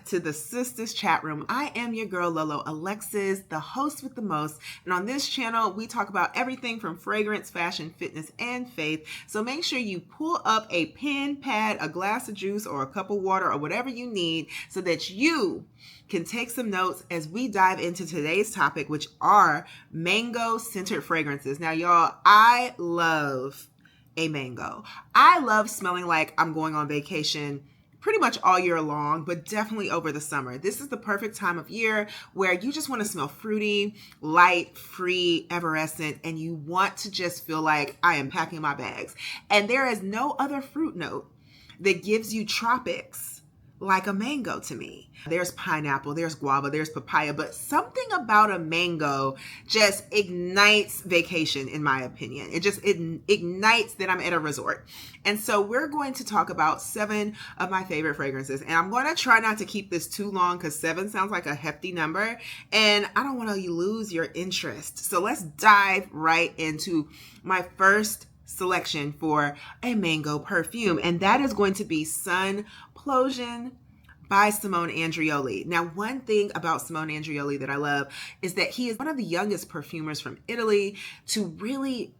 to the Sisters Chat Room. I am your girl Lolo Alexis, the host with the most. And on this channel, we talk about everything from fragrance, fashion, fitness, and faith. So make sure you pull up a pen, pad, a glass of juice, or a cup of water, or whatever you need so that you can take some notes as we dive into today's topic, which are mango-scented fragrances. Now, y'all, I love a mango. I love smelling like I'm going on vacation pretty much all year long, but definitely over the summer. This is the perfect time of year where you just want to smell fruity, light, free, effervescent, and you want to just feel like I am packing my bags. And there is no other fruit note that gives you tropics like a mango to me. There's pineapple, there's guava, there's papaya, but something about a mango just ignites vacation, in my opinion. It ignites that I'm at a resort. And so we're going to talk about 7 of my favorite fragrances. And I'm going to try not to keep this too long because 7 sounds like a hefty number. And I don't want to lose your interest. So let's dive right into my first selection for a mango perfume, and that is going to be Sunplosion by Simone Andreoli. Now, one thing about Simone Andreoli that I love is that he is one of the youngest perfumers from Italy to really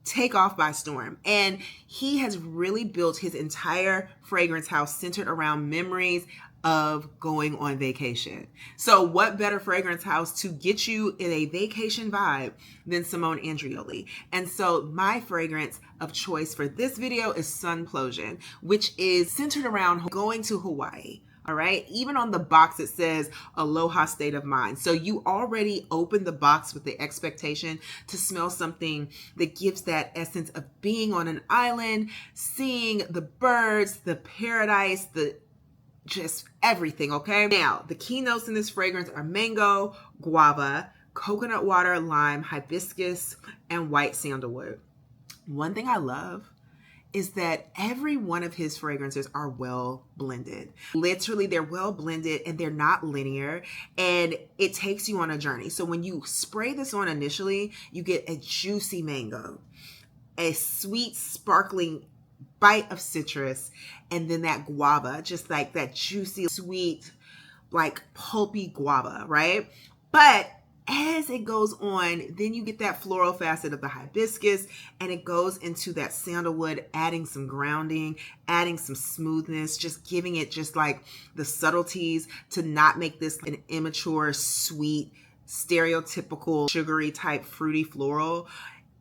take off by storm. And he has really built his entire fragrance house centered around memories of going on vacation. So what better fragrance house to get you in a vacation vibe than Simone Andreoli? And so my fragrance of choice for this video is Sunplosion, which is centered around going to Hawaii. All right. Even on the box, it says aloha state of mind. So you already open the box with the expectation to smell something that gives that essence of being on an island, seeing the birds, the paradise, just everything, okay? Now, the key notes in this fragrance are mango, guava, coconut water, lime, hibiscus, and white sandalwood. One thing I love is that every one of his fragrances are well blended. Literally, they're well blended and they're not linear, and it takes you on a journey. So when you spray this on initially, you get a juicy mango, a sweet, sparkling bite of citrus, and then that guava, just like that juicy, sweet, like pulpy guava, right? But as it goes on, then you get that floral facet of the hibiscus, and it goes into that sandalwood, adding some grounding, adding some smoothness, just giving it just like the subtleties to not make this an immature, sweet, stereotypical, sugary type fruity floral.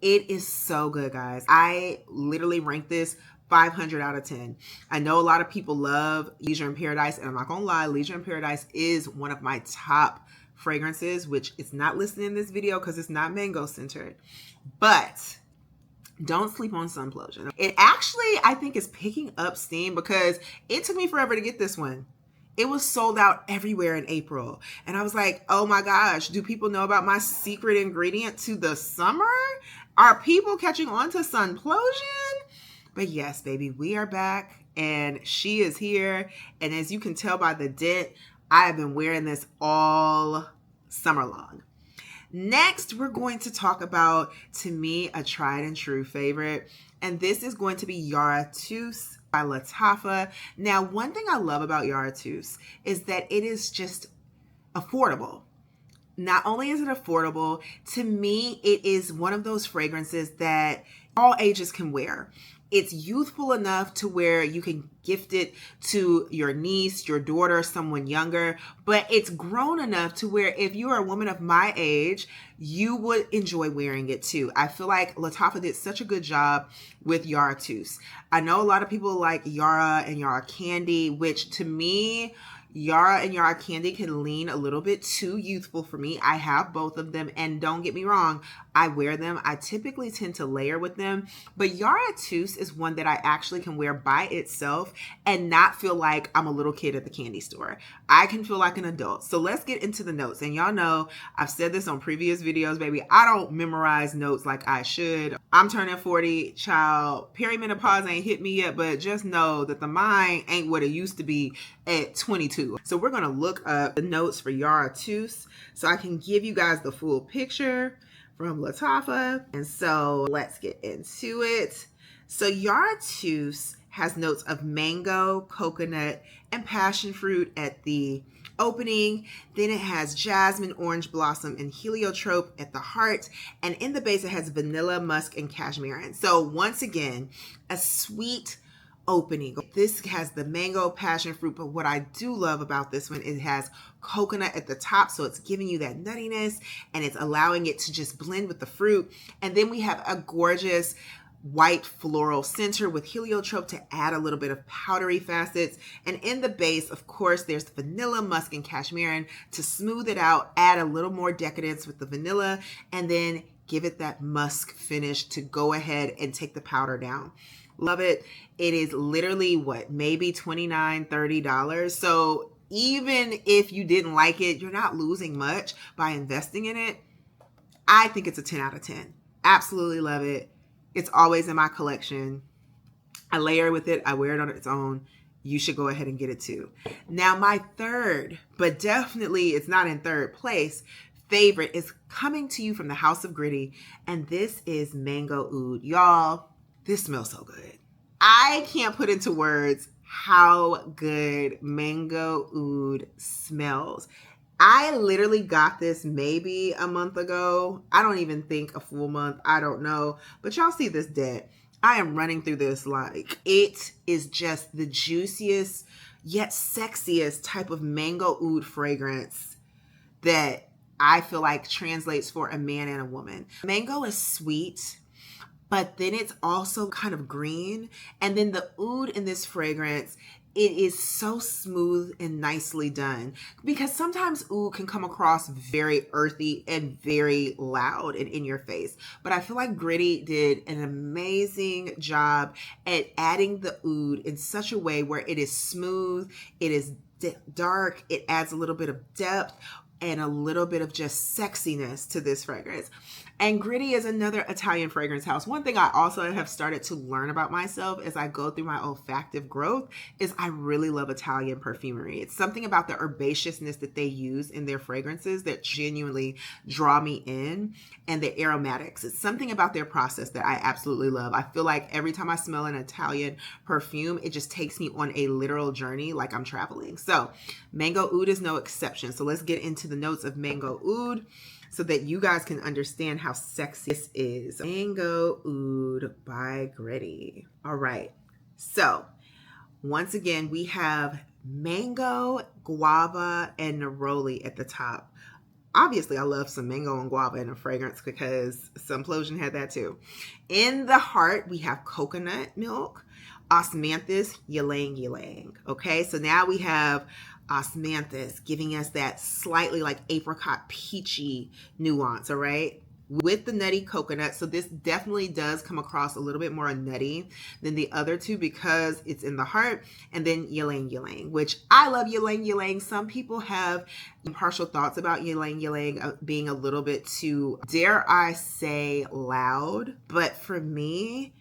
It is so good, guys. I literally rank this 500 out of 10. I know a lot of people love Leisure in Paradise, and I'm not gonna lie, Leisure in Paradise is one of my top fragrances, which is not listed in this video because it's not mango centered. But don't sleep on Sunplosion. It actually, I think, is picking up steam because it took me forever to get this one. It was sold out everywhere in April. And I was like, oh my gosh, do people know about my secret ingredient to the summer? Are people catching on to Sunplosion? But yes, baby, we are back and she is here. And as you can tell by the dent, I have been wearing this all summer long. Next, we're going to talk about, to me, a tried and true favorite. And this is going to be Yara Tous by Latafa. Now, one thing I love about Yara Tous is that it is just affordable. Not only is it affordable, to me, it is one of those fragrances that all ages can wear. It's youthful enough to where you can gift it to your niece, your daughter, someone younger, but it's grown enough to where if you are a woman of my age, you would enjoy wearing it too. I feel like Latafa did such a good job with Yara Tous. I know a lot of people like Yara and Yara Candy, which to me, Yara and Yara Candy can lean a little bit too youthful for me. I have both of them, and don't get me wrong, I wear them. I typically tend to layer with them, but Yara Tous is one that I actually can wear by itself and not feel like I'm a little kid at the candy store. I can feel like an adult. So let's get into the notes. And y'all know, I've said this on previous videos, baby, I don't memorize notes like I should. I'm turning 40, child. Perimenopause ain't hit me yet, but just know that the mind ain't what it used to be at 22. So we're gonna look up the notes for Yara Tous so I can give you guys the full picture from Latafa. And so let's get into it. So Yara Tous has notes of mango, coconut, and passion fruit at the opening. Then it has jasmine, orange blossom, and heliotrope at the heart. And in the base, it has vanilla, musk, and cashmere. So once again, a sweet opening. This has the mango, passion fruit, but what I do love about this one, it has coconut at the top, so it's giving you that nuttiness and it's allowing it to just blend with the fruit. And then we have a gorgeous white floral center with heliotrope to add a little bit of powdery facets. And in the base, of course, there's vanilla, musk, and cashmere to smooth it out, add a little more decadence with the vanilla, and then give it that musk finish to go ahead and take the powder down. Love it. It is literally what, maybe $29, $30. So even if you didn't like it, you're not losing much by investing in it. I think it's a 10 out of 10. Absolutely love it. It's always in my collection. I layer with it. I wear it on its own. You should go ahead and get it too. Now, my third, but definitely it's not in third place, favorite is coming to you from the House of Gritti. And this is Mango Oud. Y'all, this smells so good. I can't put into words how good Mango Oud smells. I literally got this maybe a month ago. I don't even think a full month. I don't know. But y'all see this dead. I am running through this like it is just the juiciest yet sexiest type of Mango Oud fragrance that I feel like translates for a man and a woman. Mango is sweet, but then it's also kind of green. And then the oud in this fragrance, it is so smooth and nicely done, because sometimes oud can come across very earthy and very loud and in your face. But I feel like Gritti did an amazing job at adding the oud in such a way where it is smooth, it is dark, it adds a little bit of depth and a little bit of just sexiness to this fragrance. And Gritti is another Italian fragrance house. One thing I also have started to learn about myself as I go through my olfactive growth is I really love Italian perfumery. It's something about the herbaceousness that they use in their fragrances that genuinely draw me in, and the aromatics. It's something about their process that I absolutely love. I feel like every time I smell an Italian perfume, it just takes me on a literal journey like I'm traveling. So Mango Oud is no exception. So let's get into the notes of Mango Oud so that you guys can understand how sexy this is. Mango Oud by Gritti. All right. So once again, we have mango, guava, and neroli at the top. Obviously, I love some mango and guava in a fragrance because Sunplosion had that too. In the heart, we have coconut milk, osmanthus, ylang ylang. Okay, so now we have osmanthus giving us that slightly like apricot peachy nuance, all right, with the nutty coconut. So this definitely does come across a little bit more nutty than the other two because it's in the heart. And then ylang ylang, which I love ylang ylang. Some people have partial thoughts about ylang ylang being a little bit too, dare I say, loud. But for me,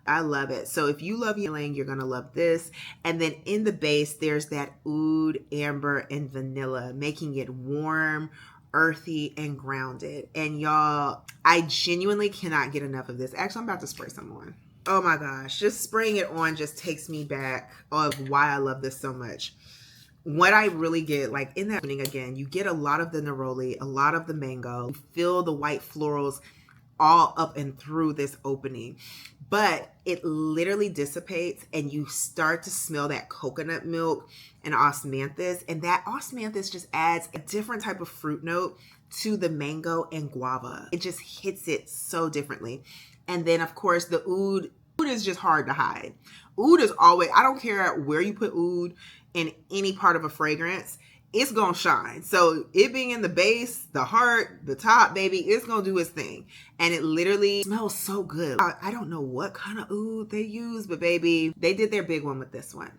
I love it. So if you love ylang, you're going to love this. And then in the base, there's that oud, amber, and vanilla, making it warm, earthy, and grounded. And y'all, I genuinely cannot get enough of this. Actually, I'm about to spray some on. Oh my gosh, just spraying it on just takes me back of why I love this so much. What I really get, like in that opening again, you get a lot of the neroli, a lot of the mango, you feel the white florals all up and through this opening, but it literally dissipates and you start to smell that coconut milk and osmanthus, and that osmanthus just adds a different type of fruit note to the mango and guava. It just hits it so differently. And then of course the oud is just hard to hide. Oud is always, I don't care where you put oud in any part of a fragrance, it's gonna shine. So it being in the base, the heart, the top, baby, it's gonna do its thing. And it literally smells so good. I don't know what kind of oud they use, but baby, they did their big one with this one.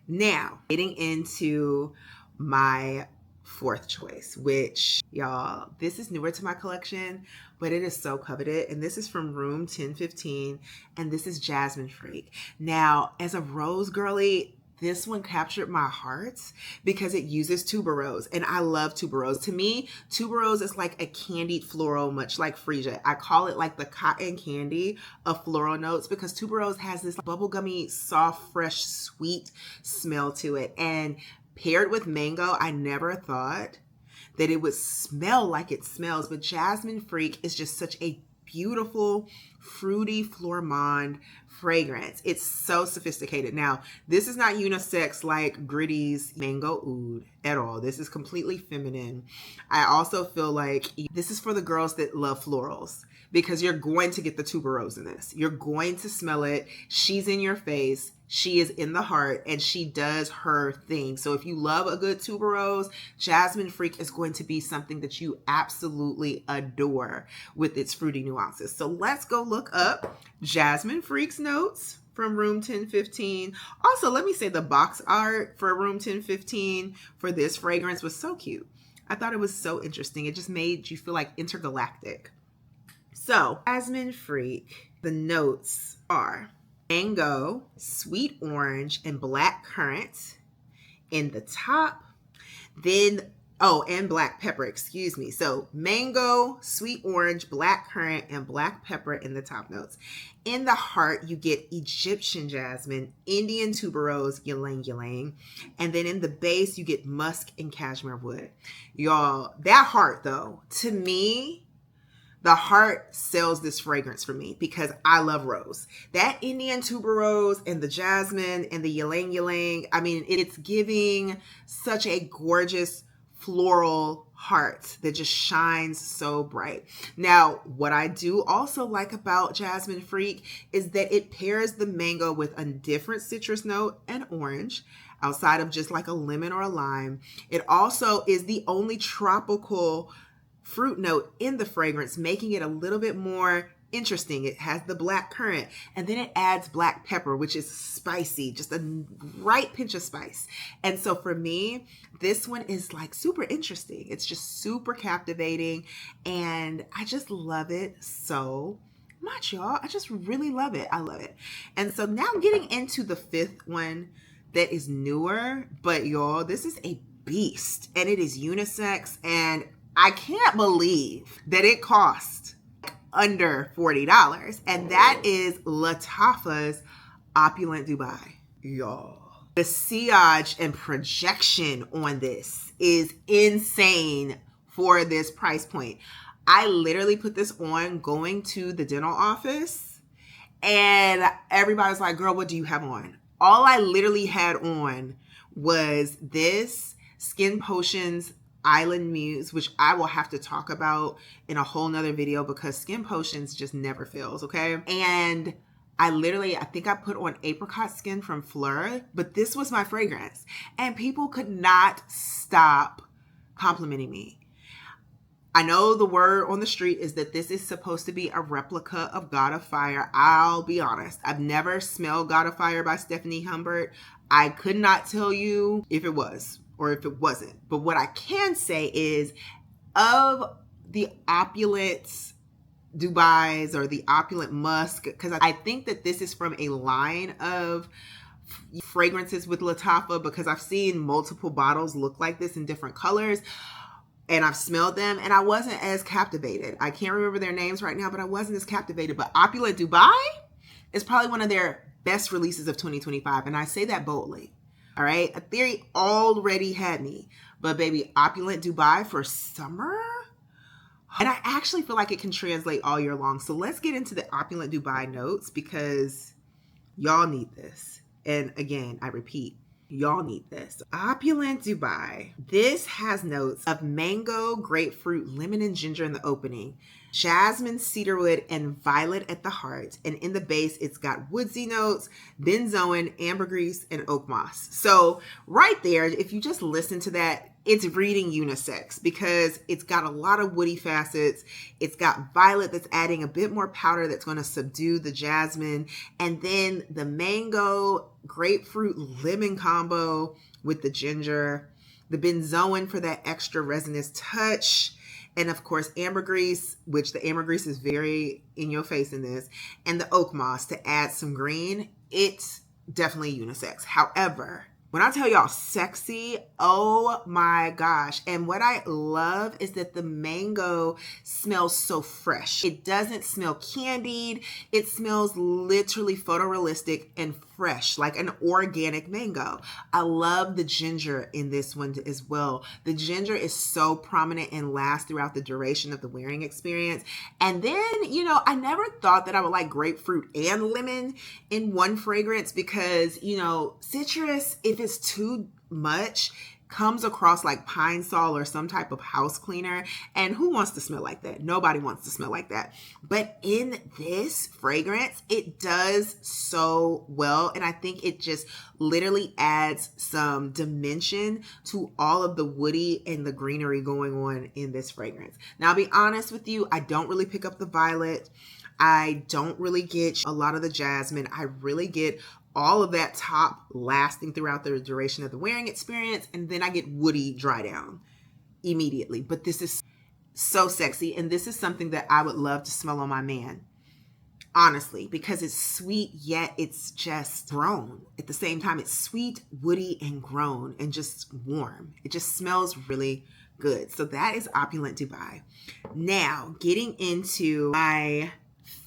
Now, getting into my fourth choice, which y'all, this is newer to my collection, but it is so coveted. And this is from room 1015, and this is Jasmine Freak. Now, as a rose girly, this one captured my heart because it uses tuberose, and I love tuberose. To me, tuberose is like a candied floral, much like freesia. I call it like the cotton candy of floral notes because tuberose has this bubblegummy, soft, fresh, sweet smell to it. And paired with mango, I never thought that it would smell like it smells, but Jasmine Freak is just such a beautiful, fruity Flormond fragrance. It's so sophisticated. Now, this is not unisex like Gritti's Mango Oud at all. This is completely feminine. I also feel like this is for the girls that love florals because you're going to get the tuberose in this. You're going to smell it. She's in your face. She is in the heart and she does her thing. So if you love a good tuberose, Jasmine Freak is going to be something that you absolutely adore with its fruity nuances. So let's go look up Jasmine Freak's notes from room 1015. Also, let me say the box art for room 1015 for this fragrance was so cute. I thought it was so interesting. It just made you feel like intergalactic. So Jasmine Freak, the notes are mango, sweet orange, and black currant in the top. Then, and black pepper, excuse me. So mango, sweet orange, black currant, and black pepper in the top notes. In the heart, you get Egyptian jasmine, Indian tuberose, ylang ylang. And then in the base, you get musk and cashmere wood. Y'all, that heart though, to me, the heart sells this fragrance for me because I love rose. That Indian tuberose and the jasmine and the ylang ylang, I mean, it's giving such a gorgeous floral heart that just shines so bright. Now, what I do also like about Jasmine Freak is that it pairs the mango with a different citrus note and orange outside of just like a lemon or a lime. It also is the only tropical fruit note in the fragrance, making it a little bit more interesting. It has the black currant and then it adds black pepper, which is spicy, just a right pinch of spice. And so for me, this one is like super interesting. It's just super captivating and I just love it so much, y'all. I just really love it. I love it. And so now getting into the fifth one that is newer, but y'all, this is a beast and it is unisex and I can't believe that it cost under $40. And that is Lattafa's Opulent Dubai. Y'all, the sillage and projection on this is insane for this price point. I literally put this on going to the dental office and everybody's like, girl, what do you have on? All I literally had on was this Skin Potions Island Muse, which I will have to talk about in a whole nother video because Skin Potions just never fails, okay? And I think I put on Apricot Skin from Fleur, but this was my fragrance. And people could not stop complimenting me. I know the word on the street is that this is supposed to be a replica of God of Fire. I'll be honest, I've never smelled God of Fire by Stephanie Humbert. I could not tell you if it was or if it wasn't. But what I can say is of the Opulent Dubai's or the Opulent Musk, because I think that this is from a line of fragrances with Latafa because I've seen multiple bottles look like this in different colors and I've smelled them and I wasn't as captivated. I can't remember their names right now, but I wasn't as captivated. But Opulent Dubai is probably one of their best releases of 2025 and I say that boldly. All right, a theory already had me, but baby, Opulent Dubai for summer? And I actually feel like it can translate all year long. So let's get into the Opulent Dubai notes because y'all need this. And again, I repeat, y'all need this. Opulent Dubai. This has notes of mango, grapefruit, lemon, and ginger in the opening. Jasmine, cedarwood, and violet at the heart. And in the base, it's got woodsy notes, benzoin, ambergris, and oak moss. So right there, if you just listen to that, it's reading unisex because it's got a lot of woody facets. It's got violet that's adding a bit more powder that's going to subdue the jasmine. And then the mango, grapefruit, lemon combo with the ginger, the benzoin for that extra resinous touch. And of course, ambergris, which the ambergris is very in your face in this, and the oak moss to add some green. It definitely unisex. However, when I tell y'all sexy, oh my gosh. And what I love is that the mango smells so fresh. It doesn't smell candied. It smells literally photorealistic and fresh, like an organic mango. I love the ginger in this one as well. The ginger is so prominent and lasts throughout the duration of the wearing experience. And then, you know, I never thought that I would like grapefruit and lemon in one fragrance because, you know, citrus, if it's too much, comes across like pine sol or some type of house cleaner. And who wants to smell like that? Nobody wants to smell like that. But in this fragrance, it does so well. And I think it just literally adds some dimension to all of the woody and the greenery going on in this fragrance. Now, I'll be honest with you, I don't really pick up the violet. I don't really get a lot of the jasmine. I really get all of that top lasting throughout the duration of the wearing experience. And then I get woody dry down immediately. But this is so sexy. And this is something that I would love to smell on my man. Honestly, because it's sweet, yet it's just grown. At the same time, it's sweet, woody, and grown, and just warm. It just smells really good. So that is Opulent Dubai. Now, getting into my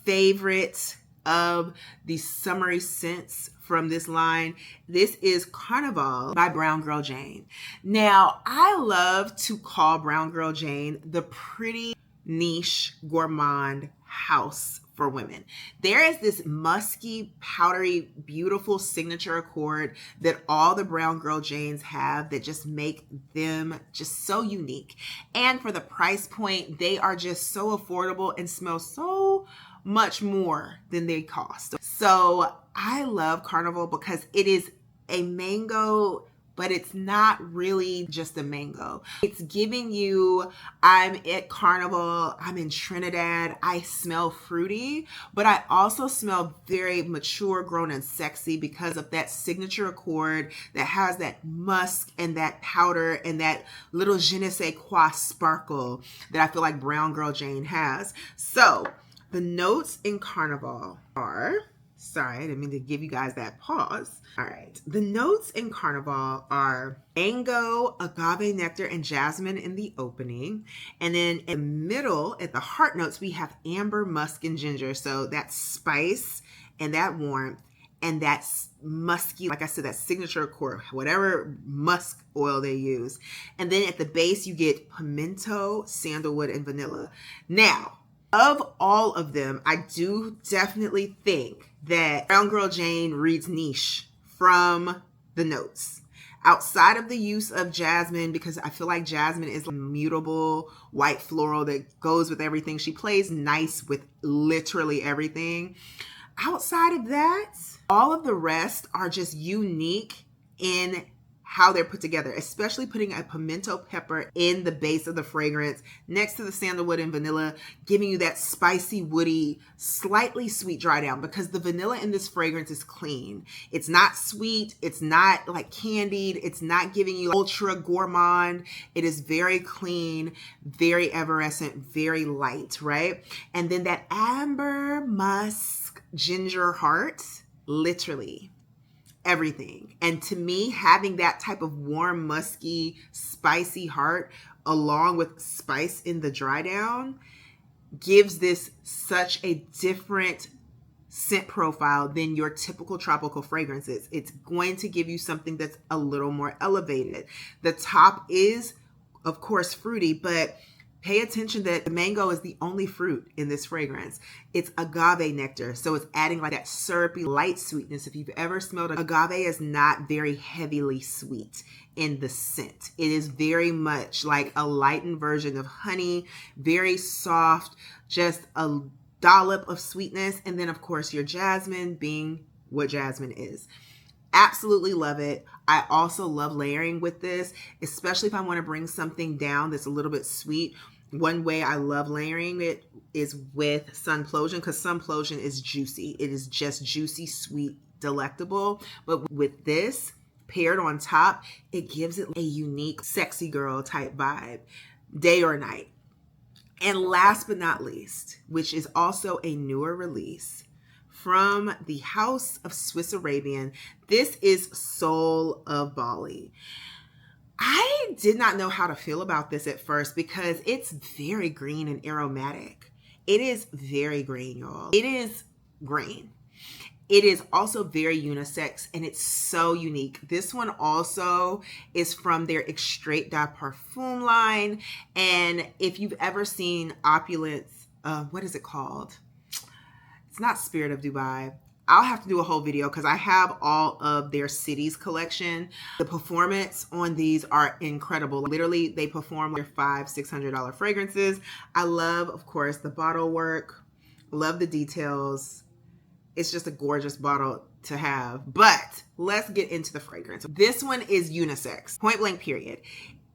favorite of the summery scents from this line. This is Carnival by Browngirljane. Now, I love to call Browngirljane the pretty niche gourmand house for women. There is this musky, powdery, beautiful signature accord that all the Browngirljanes have that just make them just so unique. And for the price point, they are just so affordable and smell so much more than they cost. So I love Carnival because it is a mango, but it's not really just a mango. It's giving you, I'm at Carnival, I'm in Trinidad, I smell fruity, but I also smell very mature, grown, and sexy because of that signature accord that has that musk and that powder and that little je ne sais quoi sparkle that I feel like Browngirljane has. So the notes in Carnival are, sorry, I didn't mean to give you guys that pause. All right. The notes in Carnival are mango, agave nectar, and jasmine in the opening. And then in the middle, at the heart notes, we have amber, musk, and ginger. So that spice and that warmth and that musky, like I said, that signature accord, whatever musk oil they use. And then at the base, you get pimento, sandalwood, and vanilla. Now, of all of them, I do definitely think that Browngirljane reads niche from the notes. Outside of the use of jasmine, because I feel like jasmine is a mutable white floral that goes with everything. She plays nice with literally everything. Outside of that, all of the rest are just unique in how they're put together, especially putting a pimento pepper in the base of the fragrance next to the sandalwood and vanilla, giving you that spicy, woody, slightly sweet dry down because the vanilla in this fragrance is clean. It's not sweet. It's not like candied. It's not giving you ultra gourmand. It is very clean, very evanescent, very light, right? And then that amber, musk, ginger heart, literally everything. And to me, having that type of warm, musky, spicy heart along with spice in the dry down gives this such a different scent profile than your typical tropical fragrances. It's going to give you something that's a little more elevated. The top is, of course, fruity, but pay attention that the mango is the only fruit in this fragrance. It's agave nectar, so it's adding like that syrupy light sweetness. If you've ever smelled agave, is not very heavily sweet in the scent. It is very much like a lightened version of honey, very soft, just a dollop of sweetness. And then of course your jasmine being what jasmine is. Absolutely love it. I also love layering with this, especially if I want to bring something down that's a little bit sweet. One way I love layering it is with Sunplosion because Sunplosion is juicy. It is just juicy, sweet, delectable. But with this paired on top, it gives it a unique sexy girl type vibe, day or night. And last but not least, which is also a newer release from the House of Swiss Arabian. This is Soul of Bali. I did not know how to feel about this at first because it's very green and aromatic. It is very green, y'all. It is green. It is also very unisex and it's so unique. This one also is from their Extrait de Parfum line. And if you've ever seen Opulent, what is it called? It's not Spirit of Dubai. I'll have to do a whole video because I have all of their cities collection. The performance on these are incredible. Literally, they perform their $500-$600 fragrances. I love, of course, the bottle work. Love the details. It's just a gorgeous bottle to have. But let's get into the fragrance. This one is unisex, point blank period.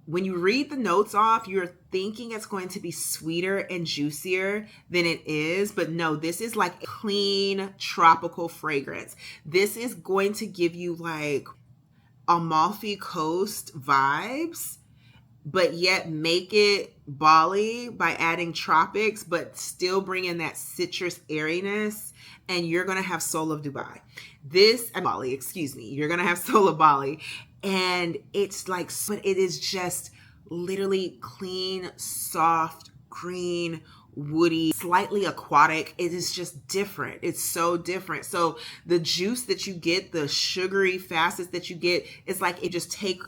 When you read the notes off, you're thinking it's going to be sweeter and juicier than it is. But no, this is like a clean tropical fragrance. This is going to give you like Amalfi Coast vibes, but yet make it Bali by adding tropics, but still bring in that citrus airiness. And you're going to have Soul of Dubai. Bali, excuse me. You're going to have Soul of Bali. And it's like, but it is just literally clean, soft, green, woody, slightly aquatic. It is just different. It's so different. So the juice that you get, the sugary facets that you get, it's like it just take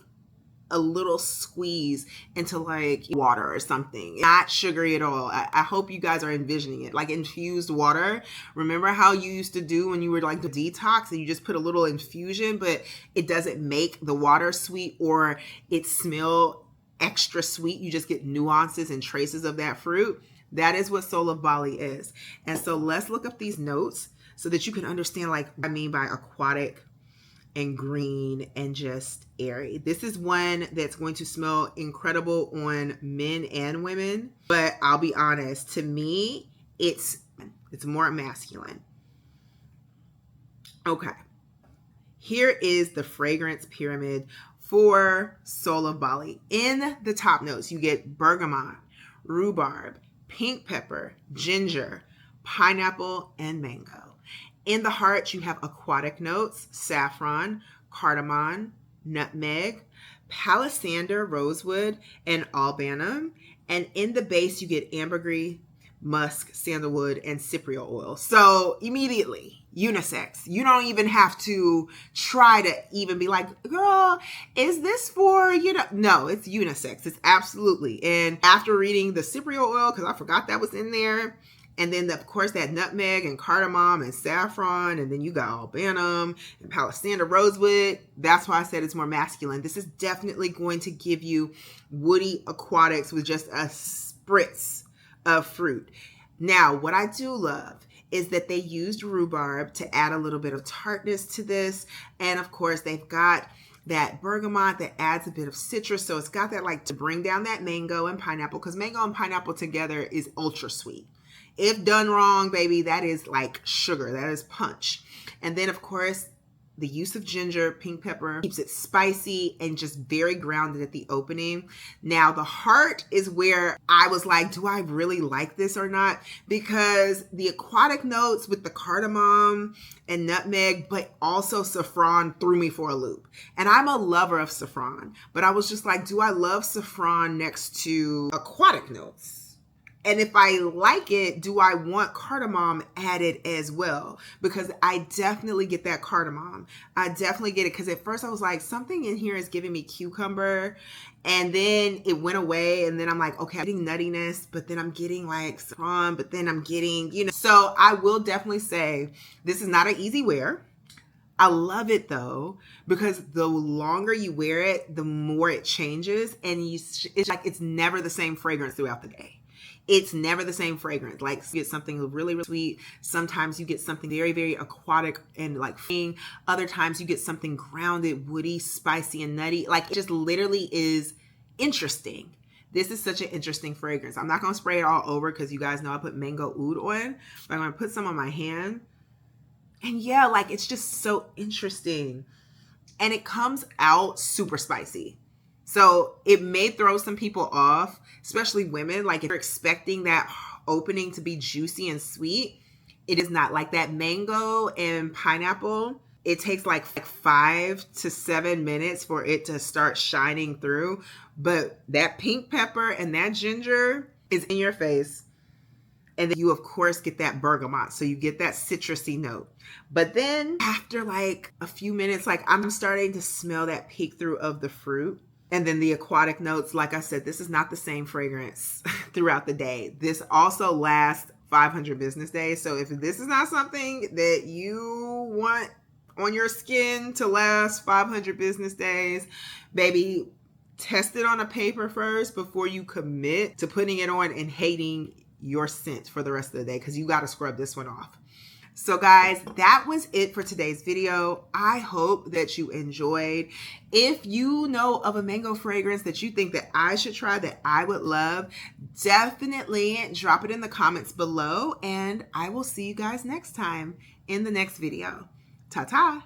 a little squeeze into like water or something. Not sugary at all. I hope you guys are envisioning it like infused water. Remember how you used to do when you were like the detox and you just put a little infusion, but it doesn't make the water sweet or it smell extra sweet. You just get nuances and traces of that fruit. That is what Soul of Bali is. And so let's look up these notes so that you can understand like what I mean by aquatic and green and just airy. This is one that's going to smell incredible on men and women, but I'll be honest, to me, it's more masculine. Okay. Here is the fragrance pyramid for Soul of Bali. In the top notes, you get bergamot, rhubarb, pink pepper, ginger, pineapple, and mango. In the heart, you have aquatic notes, saffron, cardamom, nutmeg, palisander, rosewood, and albanum. And in the base, you get ambergris, musk, sandalwood, and cypriol oil. So immediately, unisex. You don't even have to try to even be like, girl, is this for, no, it's unisex. It's absolutely. And after reading the cypriol oil, because I forgot that was in there, and then, of course, that nutmeg and cardamom and saffron. And then you got albanum and palisander rosewood. That's why I said it's more masculine. This is definitely going to give you woody aquatics with just a spritz of fruit. Now, what I do love is that they used rhubarb to add a little bit of tartness to this. And, of course, they've got that bergamot that adds a bit of citrus. So it's got that like to bring down that mango and pineapple, because mango and pineapple together is ultra sweet. If done wrong, baby, that is like sugar. That is punch. And then, of course, the use of ginger, pink pepper keeps it spicy and just very grounded at the opening. Now, the heart is where I was like, do I really like this or not? Because the aquatic notes with the cardamom and nutmeg, but also saffron threw me for a loop. And I'm a lover of saffron, but I was just like, do I love saffron next to aquatic notes? And if I like it, do I want cardamom added as well? Because I definitely get that cardamom. I definitely get it. Because at first I was like, something in here is giving me cucumber. And then it went away. And then I'm like, okay, I'm getting nuttiness. But then I'm getting like saffron. But then I'm getting, So I will definitely say this is not an easy wear. I love it though, because the longer you wear it, the more it changes. And it's like it's never the same fragrance throughout the day. It's never the same fragrance. Like you get something really, really sweet. Sometimes you get something very, very aquatic and like freeing. Other times you get something grounded, woody, spicy, and nutty. Like it just literally is interesting. This is such an interesting fragrance. I'm not going to spray it all over because you guys know I put Mango Oud on. But I'm going to put some on my hand. And yeah, like it's just so interesting. And it comes out super spicy. So it may throw some people off, especially women. Like if you're expecting that opening to be juicy and sweet, It is not like that mango and pineapple. It takes like 5 to 7 minutes for it to start shining through. But that pink pepper and that ginger is in your face. And then you, of course, get that bergamot. So you get that citrusy note. But then after like a few minutes, like I'm starting to smell that peek through of the fruit. And then the aquatic notes. Like I said, this is not the same fragrance throughout the day. This also lasts 500 business days. So if this is not something that you want on your skin to last 500 business days, baby, test it on a paper first before you commit to putting it on and hating your scent for the rest of the day, because you got to scrub this one off. So guys, that was it for today's video. I hope that you enjoyed. If you know of a mango fragrance that you think that I should try, that I would love, definitely drop it in the comments below, and I will see you guys next time in the next video. Ta-ta.